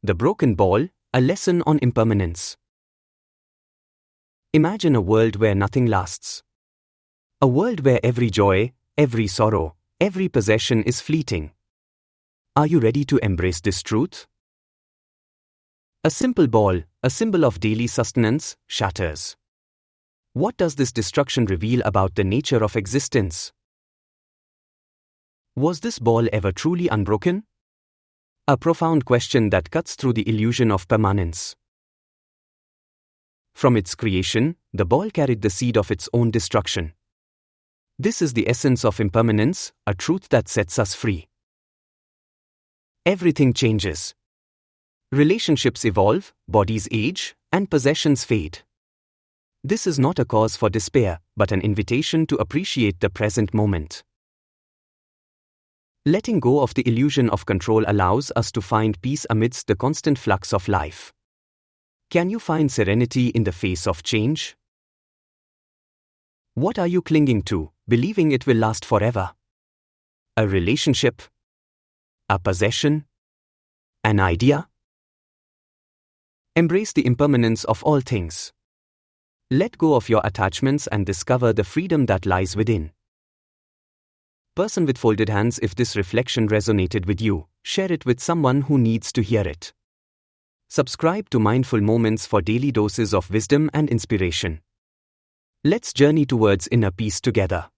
The Broken Ball, a lesson on impermanence. Imagine a world where nothing lasts. A world where every joy, every sorrow, every possession is fleeting. Are you ready to embrace this truth? A simple ball, a symbol of daily sustenance, shatters. What does this destruction reveal about the nature of existence? Was this ball ever truly unbroken? A profound question that cuts through the illusion of permanence. From its creation, the ball carried the seed of its own destruction. This is the essence of impermanence, a truth that sets us free. Everything changes. Relationships evolve, bodies age, and possessions fade. This is not a cause for despair, but an invitation to appreciate the present moment. Letting go of the illusion of control allows us to find peace amidst the constant flux of life. Can you find serenity in the face of change? What are you clinging to, believing it will last forever? A relationship? A possession? An idea? Embrace the impermanence of all things. Let go of your attachments and discover the freedom that lies within. Person with folded hands, if this reflection resonated with you, share it with someone who needs to hear it. Subscribe to Mindful Moments for daily doses of wisdom and inspiration. Let's journey towards inner peace together.